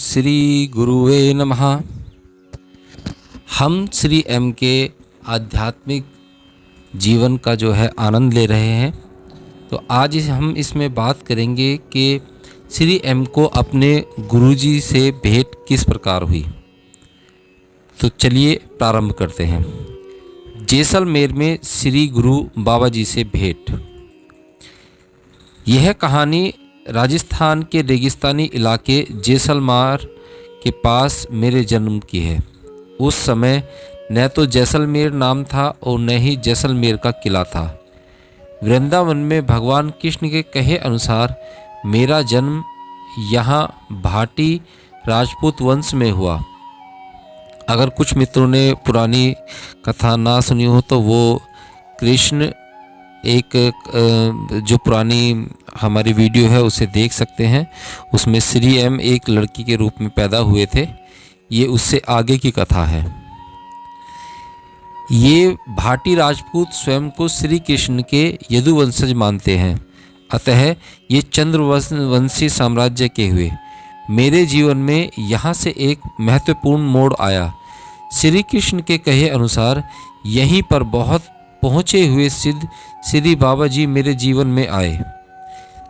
श्री गुरुवे नमः। हम श्री एम के आध्यात्मिक जीवन का जो है आनंद ले रहे हैं। तो आज हम इसमें बात करेंगे कि श्री एम को अपने गुरुजी से भेंट किस प्रकार हुई। तो चलिए प्रारंभ करते हैं। जैसलमेर में श्री गुरु बाबा जी से भेंट। यह कहानी राजस्थान के रेगिस्तानी इलाके जैसलमेर के पास मेरे जन्म की है। उस समय न तो जैसलमेर नाम था और न ही जैसलमेर का किला था। वृंदावन में भगवान कृष्ण के कहे अनुसार मेरा जन्म यहाँ भाटी राजपूत वंश में हुआ। अगर कुछ मित्रों ने पुरानी कथा ना सुनी हो तो वो कृष्ण एक जो पुरानी हमारी वीडियो है उसे देख सकते हैं। उसमें श्री एम एक लड़की के रूप में पैदा हुए थे। ये उससे आगे की कथा है। ये भाटी राजपूत स्वयं को श्री कृष्ण के यदुवंशज मानते हैं, अतः ये चंद्रवंशी साम्राज्य के हुए। मेरे जीवन में यहाँ से एक महत्वपूर्ण मोड़ आया। श्री कृष्ण के कहे अनुसार यहीं पर बहुत पहुँचे हुए सिद्ध श्री बाबा जी मेरे जीवन में आए।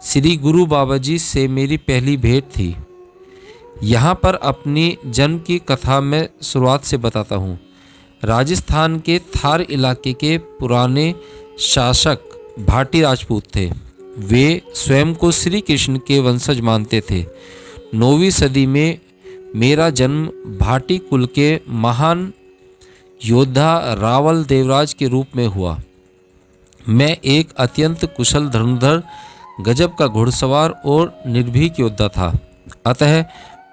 श्री गुरु बाबा जी से मेरी पहली भेंट थी। यहाँ पर अपनी जन्म की कथा मैं शुरुआत से बताता हूँ। राजस्थान के थार इलाके के पुराने शासक भाटी राजपूत थे। वे स्वयं को श्री कृष्ण के वंशज मानते थे। 9वीं सदी में मेरा जन्म भाटी कुल के महान योद्धा रावल देवराज के रूप में हुआ। मैं एक अत्यंत कुशल धनुर्धर, गजब का घुड़सवार और निर्भीक योद्धा था। अतः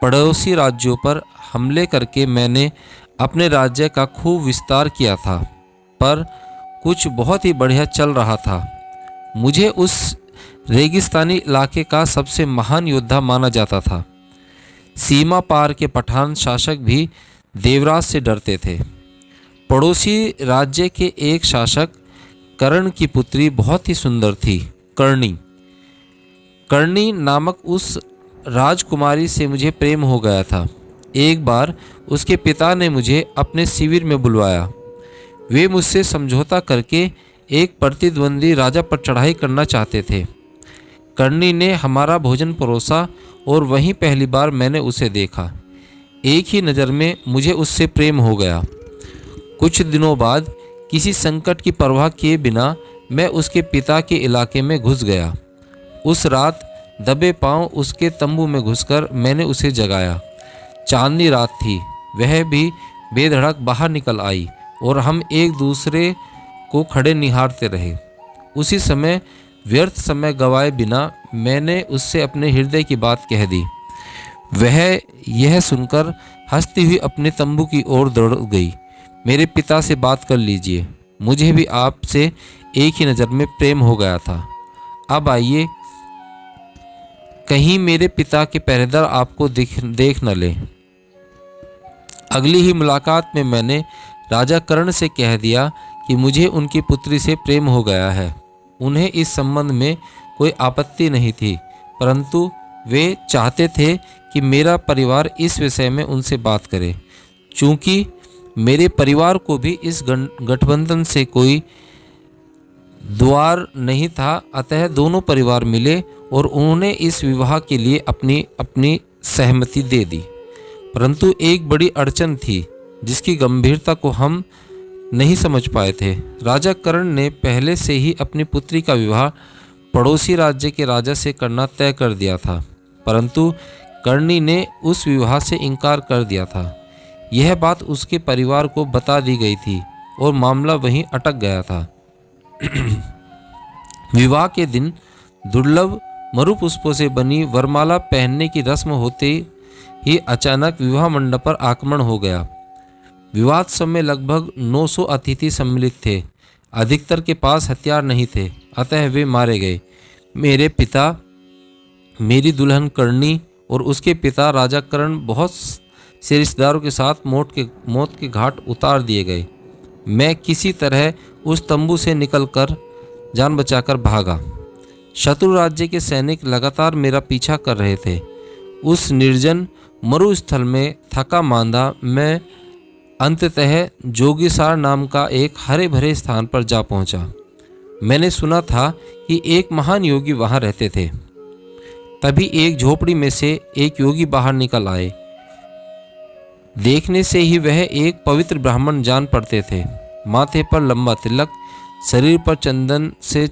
पड़ोसी राज्यों पर हमले करके मैंने अपने राज्य का खूब विस्तार किया था, पर कुछ बहुत ही बढ़िया चल रहा था। मुझे उस रेगिस्तानी इलाके का सबसे महान योद्धा माना जाता था। सीमा पार के पठान शासक भी देवराज से डरते थे। पड़ोसी राज्य के एक शासक कर्ण की पुत्री बहुत ही सुंदर थी। कर्णी नामक उस राजकुमारी से मुझे प्रेम हो गया था। एक बार उसके पिता ने मुझे अपने शिविर में बुलवाया। वे मुझसे समझौता करके एक प्रतिद्वंदी राजा पर चढ़ाई करना चाहते थे। कर्णी ने हमारा भोजन परोसा और वहीं पहली बार मैंने उसे देखा। एक ही नज़र में मुझे उससे प्रेम हो गया। कुछ दिनों बाद किसी संकट की परवाह किए बिना मैं उसके पिता के इलाके में घुस गया। उस रात दबे पांव उसके तंबू में घुसकर मैंने उसे जगाया। चांदनी रात थी। वह भी बेधड़क बाहर निकल आई और हम एक दूसरे को खड़े निहारते रहे। उसी समय व्यर्थ समय गवाए बिना मैंने उससे अपने हृदय की बात कह दी। वह यह सुनकर हंसती हुई अपने तंबू की ओर दौड़ गई। मेरे पिता से बात कर लीजिए, मुझे भी आपसे एक ही नज़र में प्रेम हो गया था। अब आइए, कहीं मेरे पिता के पहरेदार आपको देख न ले। अगली ही मुलाकात में मैंने राजा कर्ण से कह दिया कि मुझे उनकी पुत्री से प्रेम हो गया है। उन्हें इस संबंध में कोई आपत्ति नहीं थी, परंतु वे चाहते थे कि मेरा परिवार इस विषय में उनसे बात करे। चूँकि मेरे परिवार को भी इस गठबंधन से कोई द्वार नहीं था, अतः दोनों परिवार मिले और उन्होंने इस विवाह के लिए अपनी अपनी सहमति दे दी। परंतु एक बड़ी अड़चन थी जिसकी गंभीरता को हम नहीं समझ पाए थे। राजा कर्ण ने पहले से ही अपनी पुत्री का विवाह पड़ोसी राज्य के राजा से करना तय कर दिया था, परंतु कर्णी ने उस विवाह से इनकार कर दिया था। यह बात उसके परिवार को बता दी गई थी और मामला वहीं अटक गया था। विवाह के दिन दुर्लभ मरुपुष्पों से बनी वरमाला पहनने की रस्म होते ही अचानक विवाह मंडप पर आक्रमण हो गया। विवाह समय लगभग 900 अतिथि सम्मिलित थे। अधिकतर के पास हथियार नहीं थे, अतः वे मारे गए। मेरे पिता, मेरी दुल्हन कर्णी और उसके पिता राजा कर्ण बहुत से रिश्तेदारों के साथ मौत के घाट उतार दिए गए। मैं किसी तरह उस तंबू से निकलकर जान बचाकर भागा। शत्रु राज्य के सैनिक लगातार मेरा पीछा कर रहे थे। उस निर्जन मरुस्थल में थका मांदा मैं अंततः जोगीसार नाम का एक हरे भरे स्थान पर जा पहुंचा। मैंने सुना था कि एक महान योगी वहां रहते थे। तभी एक झोपड़ी में से एक योगी बाहर निकल आए। देखने से ही वह एक पवित्र ब्राह्मण जान पड़ते थे। माथे पर लंबा तिलक, शरीर पर चंदन से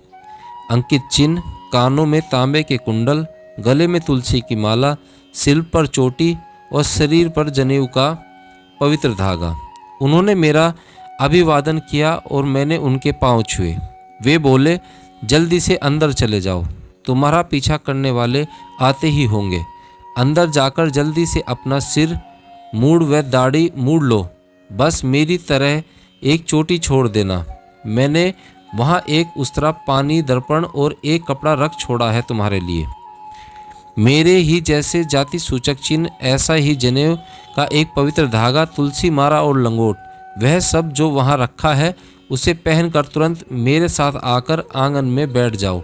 अंकित चिन्ह, कानों में तांबे के कुंडल, गले में तुलसी की माला, सिर पर चोटी और शरीर पर जनेऊ का पवित्र धागा। उन्होंने मेरा अभिवादन किया और मैंने उनके पांव छुए। वे बोले, जल्दी से अंदर चले जाओ, तुम्हारा पीछा करने वाले आते ही होंगे। अंदर जाकर जल्दी से अपना सिर, मूड़ व दाढ़ी मूड़ लो, बस मेरी तरह एक चोटी छोड़ देना। मैंने वहाँ एक उस्तरा, पानी, दर्पण और एक कपड़ा रख छोड़ा है तुम्हारे लिए। मेरे ही जैसे जाति सूचक चिन्ह, ऐसा ही जनेऊ का एक पवित्र धागा, तुलसी माला और लंगोट, वह सब जो वहाँ रखा है उसे पहनकर तुरंत मेरे साथ आकर आंगन में बैठ जाओ।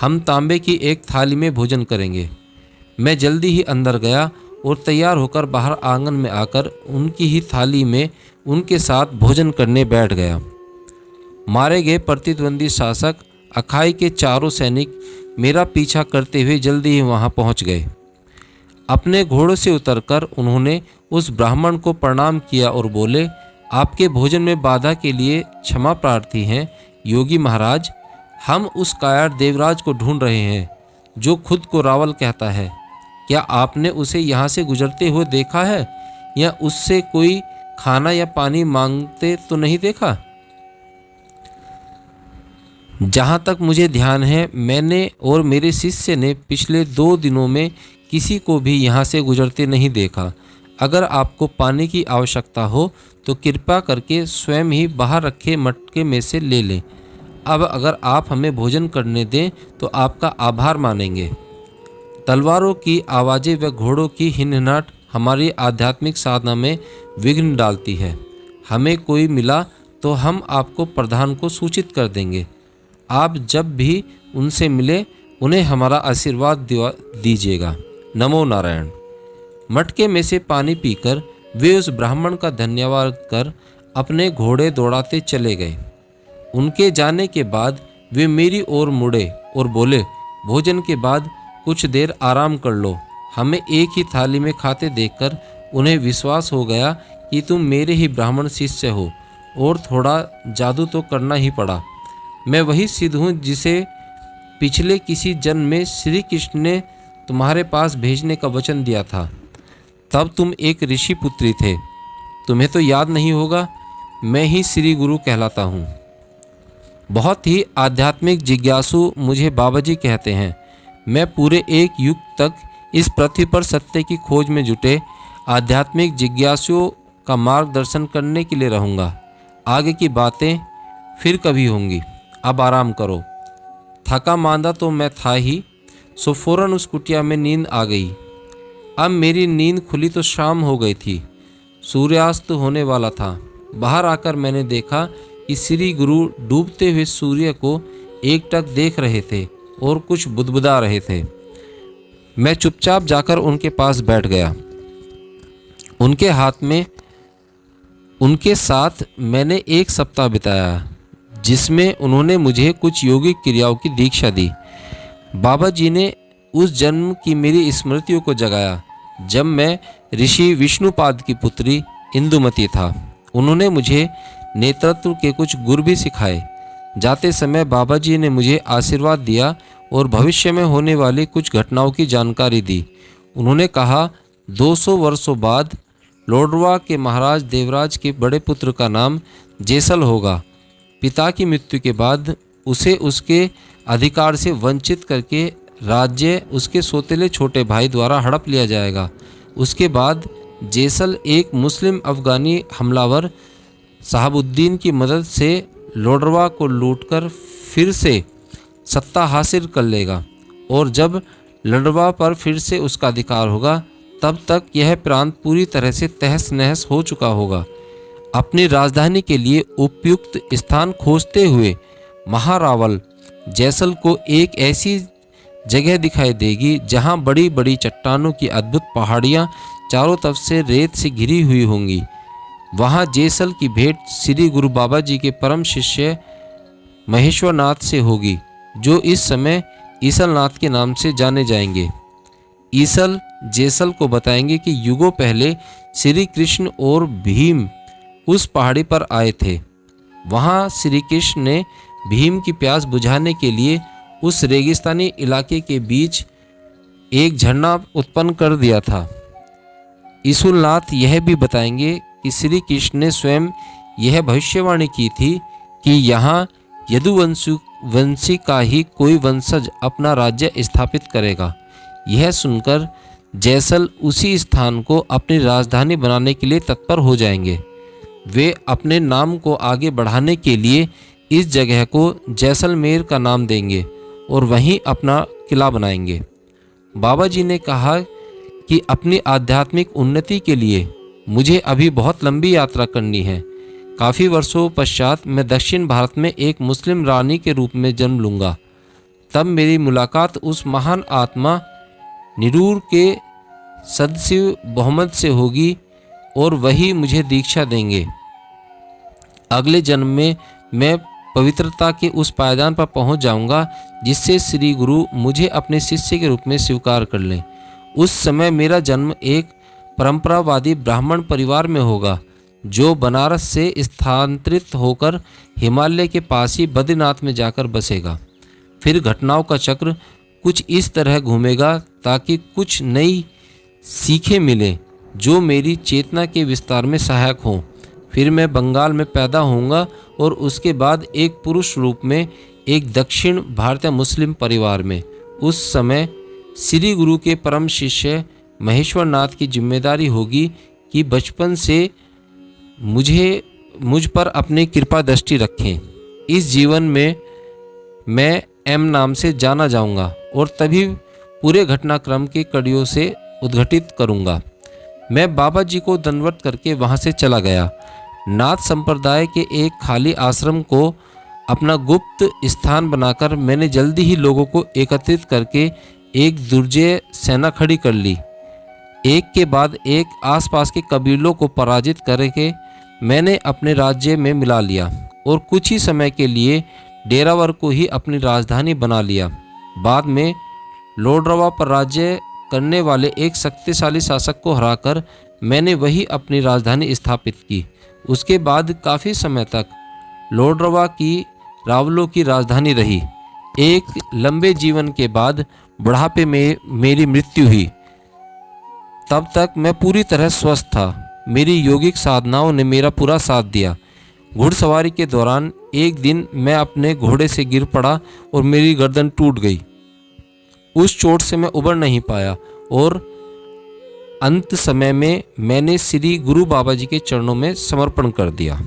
हम तांबे की एक थाली में भोजन करेंगे। मैं जल्दी ही अंदर गया और तैयार होकर बाहर आंगन में आकर उनकी ही थाली में उनके साथ भोजन करने बैठ गया। मारे गए प्रतिद्वंदी शासक अखाई के चारों सैनिक मेरा पीछा करते हुए जल्दी ही वहां पहुंच गए। अपने घोड़ों से उतरकर उन्होंने उस ब्राह्मण को प्रणाम किया और बोले, आपके भोजन में बाधा के लिए क्षमा प्रार्थी हैं योगी महाराज। हम उस कायर देवराज को ढूंढ रहे हैं जो खुद को रावल कहता है। क्या आपने उसे यहाँ से गुजरते हुए देखा है या उससे कोई खाना या पानी मांगते तो नहीं देखा? जहाँ तक मुझे ध्यान है, मैंने और मेरे शिष्य ने पिछले 2 दिनों में किसी को भी यहाँ से गुजरते नहीं देखा। अगर आपको पानी की आवश्यकता हो तो कृपा करके स्वयं ही बाहर रखे मटके में से ले लें। अब अगर आप हमें भोजन करने दें तो आपका आभार मानेंगे। तलवारों की आवाज़ें व घोड़ों की हिनहिनाहट हमारी आध्यात्मिक साधना में विघ्न डालती है। हमें कोई मिला तो हम आपको प्रधान को सूचित कर देंगे। आप जब भी उनसे मिले उन्हें हमारा आशीर्वाद दीजिएगा। नमो नारायण। मटके में से पानी पीकर वे उस ब्राह्मण का धन्यवाद कर अपने घोड़े दौड़ाते चले गए। उनके जाने के बाद वे मेरी ओर मुड़े और बोले, भोजन के बाद कुछ देर आराम कर लो। हमें एक ही थाली में खाते देखकर उन्हें विश्वास हो गया कि तुम मेरे ही ब्राह्मण शिष्य हो और थोड़ा जादू तो करना ही पड़ा। मैं वही सिद्ध हूँ जिसे पिछले किसी जन्म में श्री कृष्ण ने तुम्हारे पास भेजने का वचन दिया था। तब तुम एक ऋषि पुत्री थे। तुम्हें तो याद नहीं होगा, मैं ही श्री गुरु कहलाता हूँ। बहुत ही आध्यात्मिक जिज्ञासु मुझे बाबा जी कहते हैं। मैं पूरे 1 युग तक इस पृथ्वी पर सत्य की खोज में जुटे आध्यात्मिक जिज्ञासुओं का मार्गदर्शन करने के लिए रहूँगा। आगे की बातें फिर कभी होंगी। अब आराम करो। थका मांदा तो मैं था ही, सो फौरन उस कुटिया में नींद आ गई। अब मेरी नींद खुली तो शाम हो गई थी, सूर्यास्त होने वाला था। बाहर आकर मैंने देखा कि श्री गुरु डूबते हुए सूर्य को एकटक देख रहे थे और कुछ बुदबुदा रहे थे। मैं चुपचाप जाकर उनके पास बैठ गया। उनके हाथ में उनके साथ मैंने 1 सप्ताह बिताया, जिसमें उन्होंने मुझे कुछ योगिक क्रियाओं की दीक्षा दी। बाबा जी ने उस जन्म की मेरी स्मृतियों को जगाया जब मैं ऋषि विष्णुपाद की पुत्री इंदुमती था। उन्होंने मुझे नेतृत्व के कुछ गुर भी सिखाए। जाते समय बाबा जी ने मुझे आशीर्वाद दिया और भविष्य में होने वाली कुछ घटनाओं की जानकारी दी। उन्होंने कहा, 200 वर्षों बाद लोडरवा के महाराज देवराज के बड़े पुत्र का नाम जेसल होगा। पिता की मृत्यु के बाद उसे उसके अधिकार से वंचित करके राज्य उसके सौतेले छोटे भाई द्वारा हड़प लिया जाएगा। उसके बाद जेसल एक मुस्लिम अफगानी हमलावर शहाबुद्दीन की मदद से लोडरवा को लूटकर फिर से सत्ता हासिल कर लेगा और जब लोडरवा पर फिर से उसका अधिकार होगा तब तक यह प्रांत पूरी तरह से तहस नहस हो चुका होगा। अपनी राजधानी के लिए उपयुक्त स्थान खोजते हुए महारावल जैसल को एक ऐसी जगह दिखाई देगी जहां बड़ी बड़ी चट्टानों की अद्भुत पहाड़ियां चारों तरफ से रेत से घिरी हुई होंगी। वहाँ जेसल की भेंट श्री गुरु बाबा जी के परम शिष्य महेश्वर नाथ से होगी, जो इस समय ईसल नाथ के नाम से जाने जाएंगे। ईसल जेसल को बताएंगे कि युगों पहले श्री कृष्ण और भीम उस पहाड़ी पर आए थे। वहाँ श्री कृष्ण ने भीम की प्यास बुझाने के लिए उस रेगिस्तानी इलाके के बीच एक झरना उत्पन्न कर दिया था। ईसुलनाथ यह भी बताएंगे कि श्री कृष्ण ने स्वयं यह भविष्यवाणी की थी कि यहाँ यदुवंशी का ही कोई वंशज अपना राज्य स्थापित करेगा। यह सुनकर जैसल उसी स्थान को अपनी राजधानी बनाने के लिए तत्पर हो जाएंगे। वे अपने नाम को आगे बढ़ाने के लिए इस जगह को जैसलमेर का नाम देंगे और वहीं अपना किला बनाएंगे। बाबा जी ने कहा कि अपनी आध्यात्मिक उन्नति के लिए मुझे अभी बहुत लंबी यात्रा करनी है। काफ़ी वर्षों पश्चात मैं दक्षिण भारत में एक मुस्लिम रानी के रूप में जन्म लूँगा। तब मेरी मुलाकात उस महान आत्मा निरूर के सदशिव मोहम्मद से होगी और वही मुझे दीक्षा देंगे। अगले जन्म में मैं पवित्रता के उस पायदान पर पहुंच जाऊंगा जिससे श्री गुरु मुझे अपने शिष्य के रूप में स्वीकार कर लें। उस समय मेरा जन्म एक परंपरावादी ब्राह्मण परिवार में होगा, जो बनारस से स्थानांतरित होकर हिमालय के पास ही बद्रीनाथ में जाकर बसेगा। फिर घटनाओं का चक्र कुछ इस तरह घूमेगा ताकि कुछ नई सीखें मिलें जो मेरी चेतना के विस्तार में सहायक हों। फिर मैं बंगाल में पैदा होऊंगा और उसके बाद एक पुरुष रूप में एक दक्षिण भारतीय मुस्लिम परिवार में। उस समय श्री गुरु के परम शिष्य महेश्वर नाथ की जिम्मेदारी होगी कि बचपन से मुझ पर अपनी कृपा दृष्टि रखें। इस जीवन में मैं एम नाम से जाना जाऊंगा और तभी पूरे घटनाक्रम की कड़ियों से उद्घटित करूंगा। मैं बाबा जी को दंडवत करके वहां से चला गया। नाथ संप्रदाय के एक खाली आश्रम को अपना गुप्त स्थान बनाकर मैंने जल्दी ही लोगों को एकत्रित करके एक दुर्जय सेना खड़ी कर ली। एक के बाद एक आसपास के कबीलों को पराजित करके मैंने अपने राज्य में मिला लिया और कुछ ही समय के लिए डेरावर को ही अपनी राजधानी बना लिया। बाद में लोडरवा पर राज्य करने वाले एक शक्तिशाली शासक को हराकर मैंने वही अपनी राजधानी स्थापित की। उसके बाद काफ़ी समय तक लोडरवा की रावलों की राजधानी रही। एक लंबे जीवन के बाद बुढ़ापे में मेरी मृत्यु हुई। तब तक मैं पूरी तरह स्वस्थ था। मेरी योगिक साधनाओं ने मेरा पूरा साथ दिया। घुड़सवारी के दौरान एक दिन मैं अपने घोड़े से गिर पड़ा और मेरी गर्दन टूट गई। उस चोट से मैं उबर नहीं पाया और अंत समय में मैंने श्री गुरु बाबा जी के चरणों में समर्पण कर दिया।